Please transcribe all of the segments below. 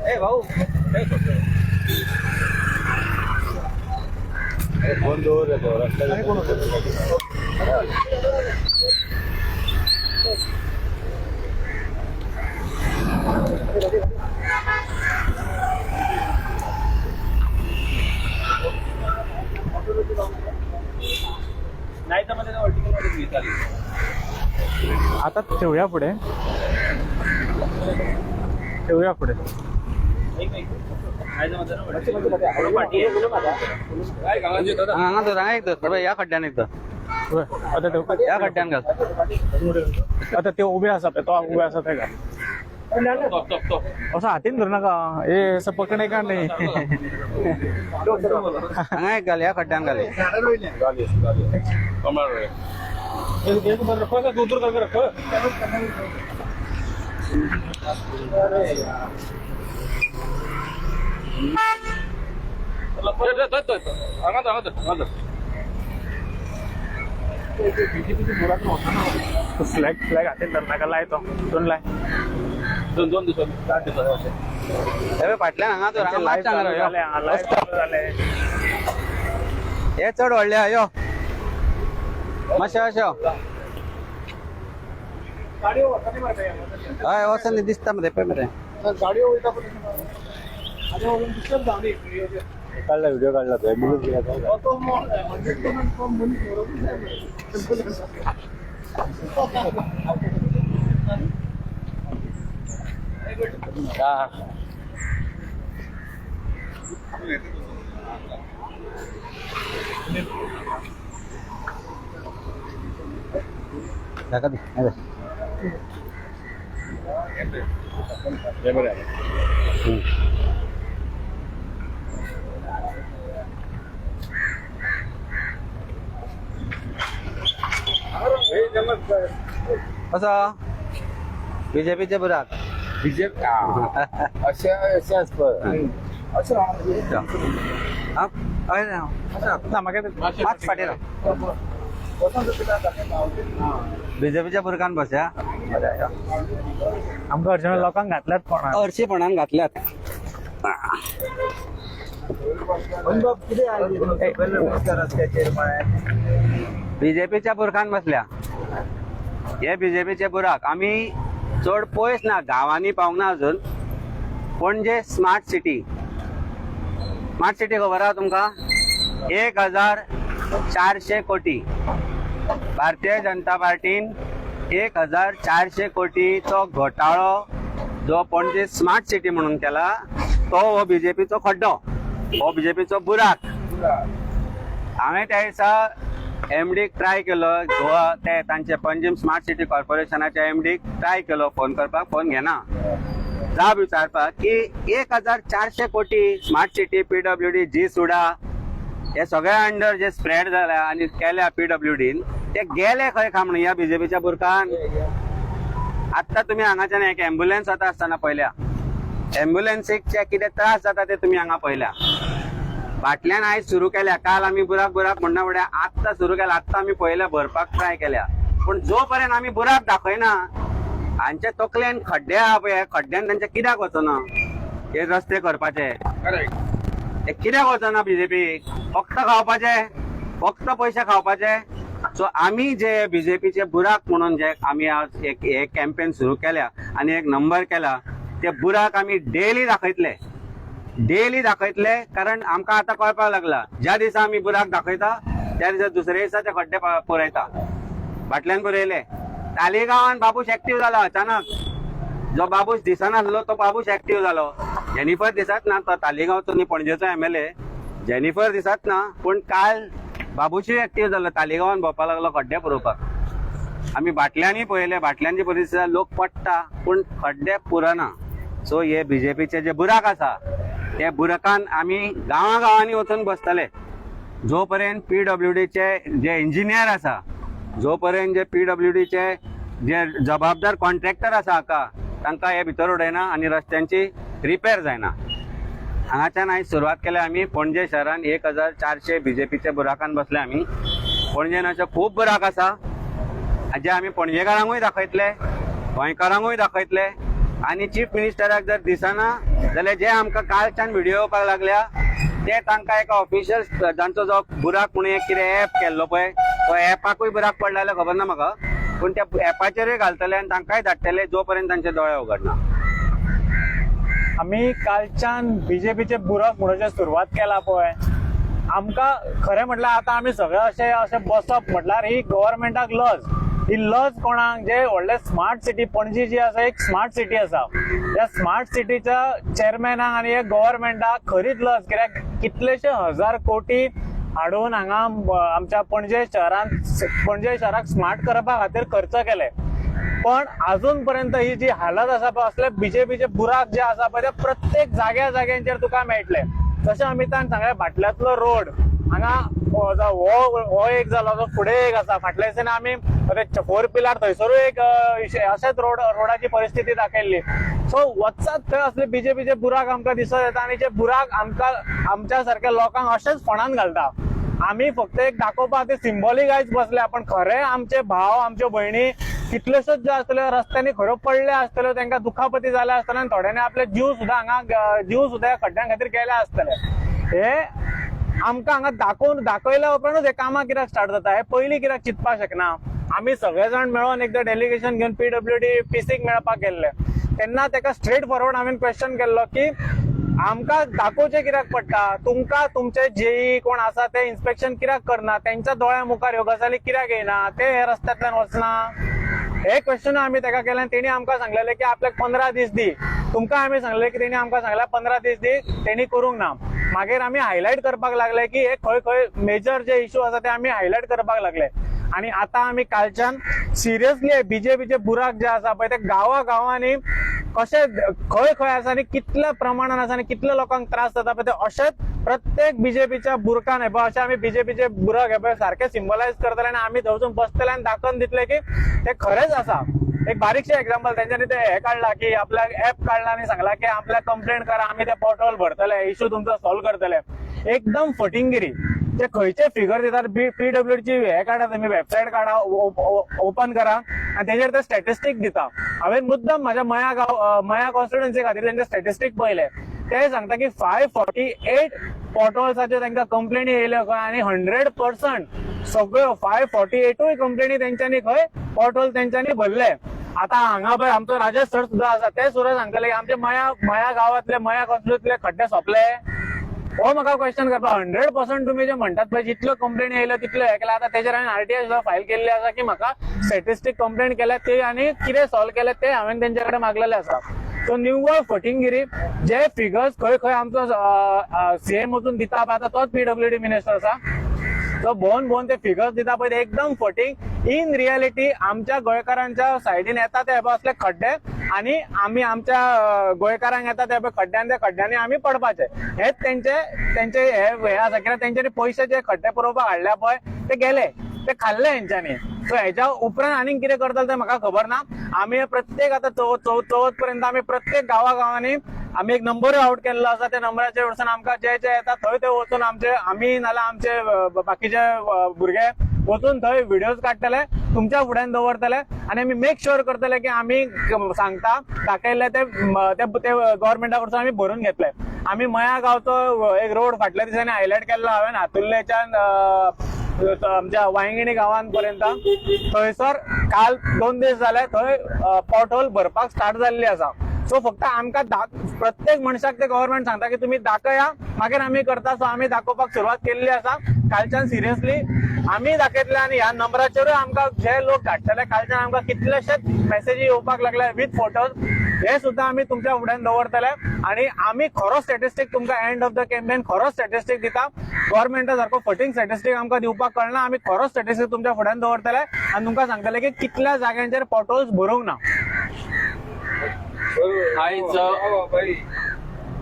ए भाऊ फोन दूर येतो रस्त्याने कोण नाही तर मध्ये वर्टिकल मध्ये आता ठेवूया पुढे ठेवूया पुढे या खड्ड्याने या खड्ड्यान घाल आता ते उभे असतात तो उभे असत आहे का असं हातीन धरू नका हे असं पकडे का नाही घाल या खड्ड्यान घाल फ्लॅग फ्लॅग हातीन धरू नका लाय तो दोन लाय दोन दिवसात 4 दिवसात फाटल्या हांगा तर हे चढ व्हडले यो मातशें अशें हय वचन दिसता मरे पळय मरे काढला व्हिडिओ काढला तो कसं बीजेपीचे बुराक बीजेपी बीजेपीच्या बुरकान बसया आमकां अर्चना लोकांक घातल्यात कोणा हरशीपणान घातल्यात बीजेपीच्या बुरकान बसल्या हे बीजेपीचे बुराक आम्ही चड पयस ना गावांनी पावंक ना अजून पणजे स्मार्ट सिटी खबर आहा तुमकां 1400 कोटी भारतीय जनता पार्टीन 1400 कोटीचो घोटाळो जो पणजे स्मार्ट सिटी म्हणून केला तो हो बीजेपीचो खड्डो हो बीजेपीचो बुराक हांवें त्या दिसा एमडीक ट्राय केलो गोवा ते तांचे पणजी स्मार्ट सिटी कॉर्पोरेशनाच्या एमडीक ट्राय केलो फोन करपाक फोन घेना जाब विचारपाक की 1400 कोटी स्मार्ट सिटी पीडब्ल्यूडी जी सुडा हे सगळ्या अंडर जे स्प्रेड झाल्या आणि केल्या पीडब्ल्यूडीन ते गेले खंय काय म्हणून या बीजेपीच्या बुरकान आता तुम्ही हांगाच्यान एक एम्ब्युलन्स वता आसतना पळयल्या एम्ब्युलन्सीचे कितें त्रास जाता ते तुम्ही हांगा पळयल्या बाटल्यान आयज सुरू केल्या काल आम्ही बुराक म्हणना फुडें आत्तां सुरू केल्या आत्तां आमी पळयल्या भरपाक ट्राय केल्या पण जो पर्यंत आमी बुराक दाखयना हांचे तकलेन खड्डे आहा पळय खड्ड्यान तांचे कित्याक वचना हे रस्ते करपाचे हे कित्याक वचना बीजेपी फक्त खावपाचे फक्त पयशे खावपाचे सो आमी जे बीजेपीचे बुराक म्हणून जे आमी आज एक कॅम्पेन सुरू केल्या आणि एक नंबर केला ते बुराक आमी डेली दाखयतले कारण आमकां आतां कळपाक लागला ज्या दिसा आमी बुराक दाखयता त्या दिसा दुसऱ्या दिसा ते खड्डे पुरयता बाटल्यान पुरयले तालिगांवान बाबूश एक्टीव जालो अचानक जो बाबूश दिसनासलो तो बाबूश एक्टीव जालो जेनिफर दिसत ना तो तालिगांवचो न्ही पणजेचो एमएलए जेनिफर दिसत ना पण काल बाबूशूय एक्टीव जालो तालिगांवान भोंवपाक लागलो खड्डे पुरोवपाक आमी बाटल्यांनी पळयले बाटल्यांची परिस्थिती लोक पडटा पण खड्डे पुरना सो हे बीजेपीचे जे बुराक आसा ते बुराकान आमी गांवांनी वचून बसतले जो पर्यंत पीडब्ल्यूडीचे जे इंजिनियर आसा जो पर्यंत जे PWDचे जे जबाबदार कॉन्ट्रॅक्टर आसा हाका तांकां हे भितर उडयना आनी रस्त्यांची रिपेर जायना. हांगाच्यान आयज सुरवात केल्या आमी पणजे शहरान 1400 BJPचे बुराकान बसले आमी. पणजेन अशे खूब बुराक आसा जे आमी पणजेकारांकूय दाखयतले, गोंयकारांकूय दाखयतले आनी चीफ मिनिस्टराक जर दिसना जाल्यार जे आमकां कालच्यान व्हिडिओ येवपाक लागल्या ते तांकां एका ऑफिशियल जांचो जो बुराक म्हणून एक कितें एप केल्लो पळय तो एपाकूय बुराक पडला जाल्यार खबर ना म्हाका, पूण त्या एपाचेरूय घालतले आनी तांकांय धाडटले जो पर्यंत तांचे दोळे उगडना. आम्ही कालच्यान बीजेपीचे बुराक म्हणून सुरवात केला पळय, आमकां खरें म्हटल्यार आतां आमी सगळे अशे बसप म्हटल्यार ही गव्हर्नमेंटाक लज. ही लज कोणाक जे व्हडले स्मार्ट सिटी पणजी जी आसा एक स्मार्ट सिटी आसा, त्या स्मार्ट सिटीच्या चेअरमॅनाक आनी एक गव्हर्नमेंटाक खरीच लज. कित्याक कितलेशे हजार कोटी हाडून हांगा आमच्या पणजे शहराक स्मार्ट करपा खातीर खर्च केले, पण अजून पर्यंत ही जी हालत आसा पळय असले बीजेपीचे बुराक जे आसा पळय ते प्रत्येक जाग्यांचेर तुका मेळटले. जशें अमितान सांगलें भाटल्यातलो रोड हांगा हो एक जालो, तो फुडें एक आसा, फाटल्या दिसांनी आमी 4 पिलार थंयसरूय एक अशेंच रोडाची परिस्थिती दाखयल्ली. सो वचत थंय असले बीजेपीचे बुराक आमकां दिसत येता आनी जे बुराक आमकां आमच्या सारख्या लोकांक अशेंच फोंडान घालता. आमी फक्त एक दाखोवपाक ते सिंबॉलीक आयज बसल्या, पण खरे आमचे भाव आमच्यो भयणी कितल्योश्योच ज्यो आसतल्यो रस्त्यांनी खऱ्यो पडल्या आसतल्यो, तांकां दुखापती जाल्या आसतल्यो आनी थोड्यांनी आपले जीव सुद्दां खड्ड्यां खातीर गेले आसतले. हे आमकां हांगा दाखयल्या उपरांतूच हे कामां कित्याक स्टार्ट जाता हे पयलीं कित्याक चिंतपाक शकना. आमी सगळे जाण मेळोन एकदां डेलिगेशन घेवन PWD PCक मेळपाक गेल्ले तेन्ना ताका स्ट्रेट फॉरवर्ड हांवें क्वेश्चन केल्लो की आमकां दाखोवचें कित्याक पडटा, तुमकां तुमचे JE कोण आसा ते इन्स्पेक्शन कित्याक करना, तेंच्या दोळ्या मुखार ह्यो गजाली कित्याक येना, ते हे रस्त्यांतल्यान वचना. हे क्वेश्चन आमी ताका केलें. तेणी आमकां सांगलेलें की आपल्याक 15 दीस दी. तुमकां आमी सांगलें की तेणी आमकां सांगलें 15 दीस दी, तेणी करूंक ना. मागीर आमी हायलायट करपाक लागले की हे खंय मेजर जे इश्यू आसा ते आमी हायलायट करपाक लागले. आणि आता आम्ही कालच्यान सिरियसली बीजेपीचे बुराक जे आसा पळय ते गांवांनी कशे खंय आसा आनी कितल्या प्रमाणात आसा आनी कितल्या लोकांक त्रास जाता पळय ते अशेंच प्रत्येक बीजेपीच्या बुरकान हे पळय अशें आमी बीजेपीचे बुराक हे पळय सारखे सिम्बलायज करतले आनी आमी थंयसून बसतले आनी दाखोवन दितले की ते खरेंच आसा. एक बारीकशे एक्झाम्पल तेंच्यांनी ते हे काढला की आपल्याक ऍप काढला आणि सांगला की आपल्याक कंप्लेंट करा, आम्ही ते पोर्टल भरतले, इश्यू तुमचो सॉल्व्ह करतले. एकदम फटिंगिरी. ते खंयचे फिगर दितात PWDची हे काढा, तुम्ही वेबसायट काढा, ओपन करा आणि तेजेर ते स्टॅटिस्टिक दिता. हांवें मुद्दम माझ्या मया कॉन्स्टिट्युएन्सी खातीर तेंचे स्टॅटिस्टिक पळयले. ते सांगता की 548 पोर्टल्साच्यो तांकां कंप्लेनी येयल्यो खंय आनी 100% सगळ्यो 548 कंप्लेनी तेंच्यांनी खंय पोर्टल तेंच्यांनी भरले. आता हांगा पळय आमचो राजेश सर सुद्दां आसा, ते सुद्दां सांगतले की आमचे मया गांवांतले मया कॉन्स्टिट्युएन्सीतले खड्डे सोंपले. हो म्हाका क्वेश्चन करता. 100% तुम्ही जे म्हणतात पळय जितल्यो कंप्लेनी येयल्यो तितल्यो हे केला. आता तेजेर हांवें RTI सुद्दां फायल केल्ली आसा की म्हाका स्टॅटिस्टिक कंप्लेंट केल्या ते आनी कितें सॉल्व केले ते हांवें तेंचे कडेन मागलेले आसा. सो निव्वळ फटिंगिरी. जे फिगर्स खंय आमचो CM वचून दिता पळय आता तोच PWD मिनिस्टर आसा, तो भोवन ते फिगर्स दिता पळय ते एकदम फटींग. इन रियालिटी आमच्या गोंयकारांच्या सायडीन येता ते असले खड्डे आणि आम्ही आमच्या गोंयकारांक येता ते खड्ड्यांनी आम्ही पडपाचे. हेच त्यांचे हे आसा. कित्याक तेंच्यांनी पयशे जे खड्डे पुरोवपाक हाडल्या पळय ते गेले, ते खाल्ले हेंच्यांनी. सो हेच्या उपरांत आनीक कितें करतले ते म्हाका खबर ना. आमी प्रत्येक आता चवथ पर्यंत आमी प्रत्येक गांवांनी आमी एक नंबर आउट केल्लो आसा. त्या नंबराचेर वचून आमकां जे येता थंय ते वचून आमी नाल्यार आमचे बाकीचे भुरगे वचून थंय व्हिडिओज काडटले, तुमच्या फुड्यान दवरतले आनी आमी मेक शुअर करतले की आमी सांगता दाखयले ते गव्हर्नमेंटा कडसून आमी भरून घेतले. आमी मया गांवचो एक रोड फाटल्या दिसांनी हायलायट केल्लो हांवें हातुर्लेच्यान आमच्या वांयगिणी गांवांत पर्यंत. थंयसर काल 2 दीस जाले थंय पोर्टल भरपाक स्टार्ट जाल्ली आसा. सो फक्त आमकां प्रत्येक मनशाक ते गव्हर्नमेंट सांगता की तुम्ही दाखया, मागीर आमी करता. सो आमी दाखोवपाक सुरवात केल्ली आसा कालच्यान. सिरियसली आमी दाखयतले आनी ह्या नंबराचेरूय आमकां जे लोक धाडटले, कालच्यान आमकां कितलेशेच मेसेजी येवपाक लागले विथ फोटोज, हे सुद्दां आमी तुमच्या फुड्यान दवरतले. आनी आमी खरो स्टॅटिस्टीक तुमकां एंड ऑफ द कॅम्पेन खरो स्टॅटिस्टीक दिता. गव्हर्नमेंटा सारको फटींग स्टॅटिस्टीक आमकां दिवपाक कळना. आमी खरो स्टॅटिस्टीक तुमच्या फुड्यान दवरतले आनी तुमकां सांगतले की कितल्या जाग्यांचेर पोर्टल्स भरूंक ना.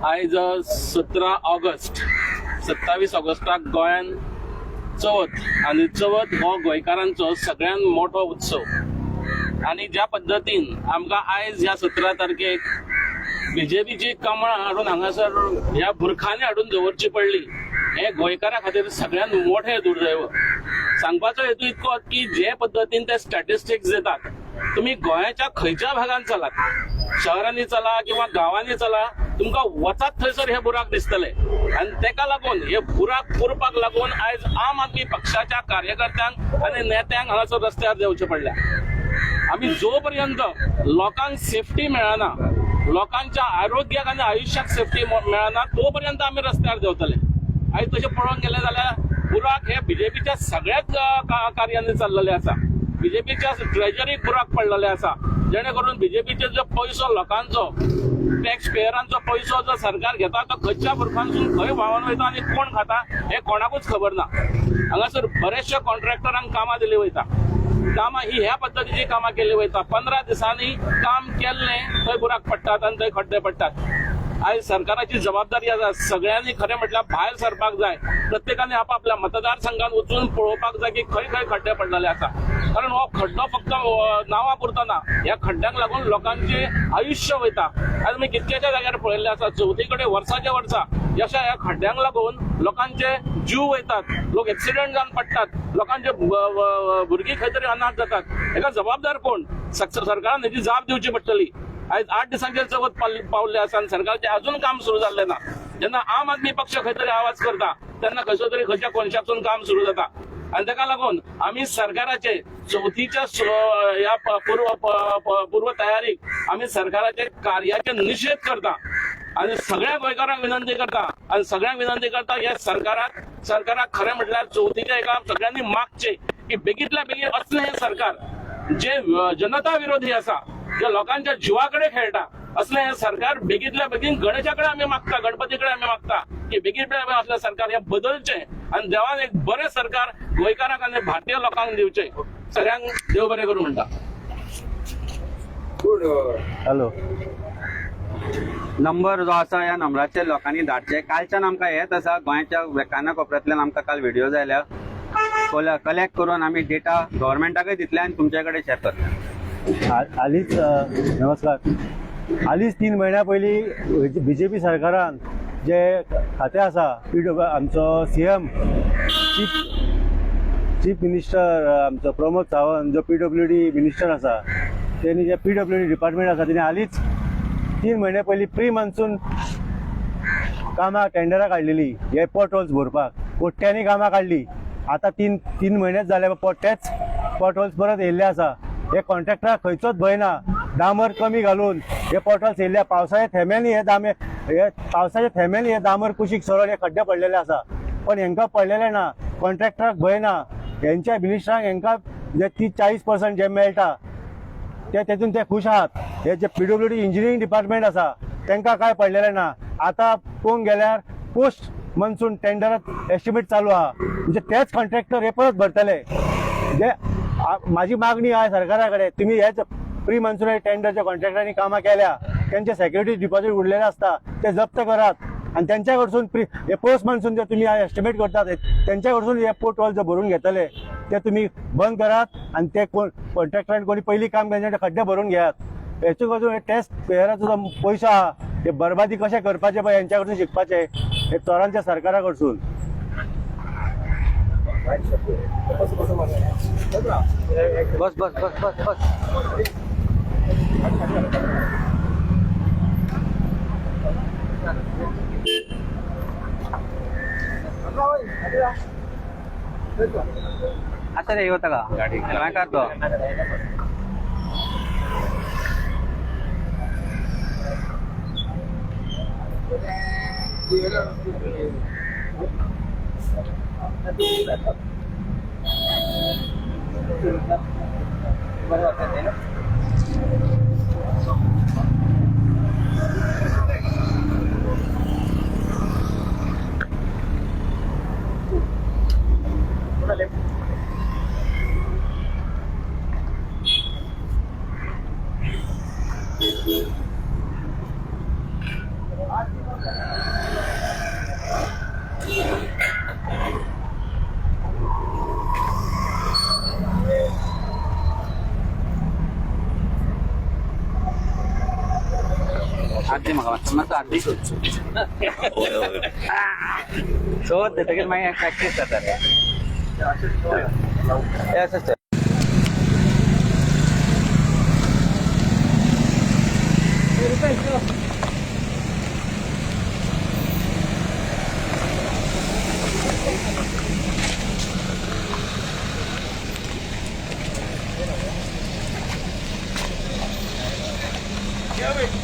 आयज 17 ऑगस्ट 27 ऑगस्टाक गोंयान चवथ आणि चवथ हो गोंयकारांचो सगळ्यात मोठो उत्सव आणि ज्या पद्दतीन आमकां आयज ह्या 17 तारखेक बीजेपीची कमळां हाडून हांगासर ह्या बुरखांनी हाडून दवरची पडली हे गोंयकारा खातीर सगळ्यात मोठें दुर्दैव. सांगपाचो हेतू इतको की जे पद्दतीन ते स्टॅटिस्टिक्स दितात तुम्ही गोंयाच्या खंयच्या भागांत चलात, शहरांनी चला किंवा गावांनी चला, तुमकां वचात थंयसर हे बुराक दिसतले. आणि तेका लागून हे बुराक पुरपाक लागून आयज आम आदमी पक्षाच्या कार्यकर्त्यांक आणि नेत्यांक हांगासर रस्त्यार देंवचे पडल्या. आमी जो पर्यंत लोकांक सेफ्टी मेळना, लोकांच्या आरोग्याक आणि आयुष्याक सेफ्टी मेळना तो पर्यंत आमी रस्त्यार देंवतले. आयज तशें पळोवंक गेलें जाल्यार बुराक हे बीजेपीच्या सगळ्याच कार्यांनी चाललेले आसा. बीजेपीच्या ट्रेजरीक बुराक पडलेले आसा, जेणे करून बीजेपीचे जो पैसो लोकांचो टॅक्स पेयरांचो पैसो जो सरकार घेता तो खंयच्या बुरखांसून खंय व्हांवून वयता आणि कोण खाता हे कोणाकूच खबर ना. हांगासर बरेचशे कॉन्ट्रॅक्टरांक कामां दिली वयता. कामां ही ह्या पद्दतीची कामां केली वयता. 15 दिसांनी काम केल्लें थंय बुराक पडटात आणि थंय खड्डे पडटात. आयज सरकाराची जबाबदारी आसा. सगळ्यांनी खरें म्हटल्यार भायर सरपाक जाय. प्रत्येकाने आपापल्या मतदारसंघात वचून पळोवपाक जाय की खंय खंय खड्डे पडलेले आसा. कारण हो खड्डो फक्त नांवा पुरतो ना, ह्या खड्ड्यांक लागून लोकांचे आयुष्य वयता. आयज आमी कितकेशा जाग्यार पळयल्ले आसा चवथी कडेन वर्साचे वर्सा अशा ह्या खड्ड्यांक लागून लोकांचे जीव वयतात, लोक एक्सिडेंट जावन पडटात, लोकांचे भुरगीं खंय तरी अनाथ जातात. हेका जबाबदार कोण? सरकारान हेची जाप दिवची पडटली. आयज 8 दिसांचेर चवथ पावल्ले आसा आणि सरकारचे अजून काम सुरू जाल्ले ना. जेन्ना आम आदमी पक्ष खंय तरी आवाज करता तेन्ना खंयच्या तरी खंयच्या कोनशाकसून काम सुरू जाता. आणि ताका लागून आमी सरकाराचे चवथीच्या ह्या पूर्व तयारीक आमी सरकाराचे कार्याचे निषेध करता आणि सगळ्या गोंयकारांक विनंती करता या सरकाराक खरें म्हटल्यार चवथीच्या एका सगळ्यांनी मागचे की बेगींतल्या बेगीन असलें हे सरकार जे जनता विरोधी आसा, जे लोकांच्या जिवाकडे खेळटा असलें हे सरकार बेगींतल्या बेगीन गणेशाकडे आमी मागता, गणपतीकडे आमी मागता की बेगींतल्या बेगीन असलें सरकार हे बदलचें आणि देवान एक बरें सरकार गोंयकारांक आनी भारतीय लोकांक दिवचें. सगळ्यांक देव बरें करूं म्हणटा. हॅलो. नंबर जो आसा ह्या नंबराचेर लोकांनी धाडचे. कालच्यान आमकां येत आसा गोंयच्या काना कोपऱ्यांतल्यान आमकां काल व्हिडिओ जायल्या कलेक्ट करून आमी डेटा गव्हर्मेंटाकय दितले आनी तुमचे कडेन शेअर करतले. हालींच नमस्कार. हालींच 3 महिन्या पयलीं बीजेपी सरकारान जे खातें आसा आमचो CM चीफ मिनिस्टर आमचो प्रमोद सावंत जो PWD मिनिस्टर आसा त्यांनी जे PWD डिपार्टमेंट आसा तेणी हालींच 3 महिने पयलीं प्री मान्सून कामां टेंडरां काडलेली हे पॉट होल्स भरपाक. कोट्यांनी कामां काडली. आता 3 महिनेच जाले तेच पॉट होल्स परत येयल्ले आसा. हे कॉन्ट्रॅक्टराक खंयचोच भंय ना. डांबर कमी घालून हे पॉट होल्स येयल्ले. पावसाच्या थेंब्यांनी हे डांबर कुशीक सरळ हे खड्डे पडलेले आसा. पण हेंकां पडलेले ना. कॉन्ट्रॅक्टराक भंय ना. हेंच्या मिनिस्टरांक हेंकां जे 30-40% जे मेळटा तेतून ते खुश आहात. हे जे PWD इंजिनियरींग डिपार्टमेंट आसा तांकां काय पडलेले ना. आता पळोवंक गेल्यार पोस्ट मान्सून टेंडरात एस्टिमेट चालू आहा. म्हणजे तेच कॉन्ट्रॅक्टर हे परत भरतले. जे माझी मागणी आहे सरकारा कडेन, तुम्ही हेच प्री मान्सून टेंडरच्या कॉन्ट्रॅक्टरांनी कामां केल्या त्यांचे सेक्युरिटी डिपॉझिट उरलेले असता ते जप्त करात आणि त्यांच्या कडसून हे पोस्ट मान्सून जे तुम्ही एस्टिमेट करतात त्यांच्या कडसून हे पोर्ट होल जे भरून घेतले ते तुम्ही बंद करात आणि ते कॉन्ट्रॅक्टरांनी कोणी पहिली काम केले खड्डे भरून घेयात. हेचे कडसून हे टेस्ट पेयराचो जो पयसो आहा हे बरबादी कशें करपाचे पळय यांच्या कडसून शिकपाचे हे चोरांच्या सरकारा कडसून. बस बस बस बस बस. आता रे होता का गाडी काय करतो. आरती म्हाका मातसो आरती सो तेतकीर मागीर प्रॅक्टीस जाता रे हे असं Yeah, wait.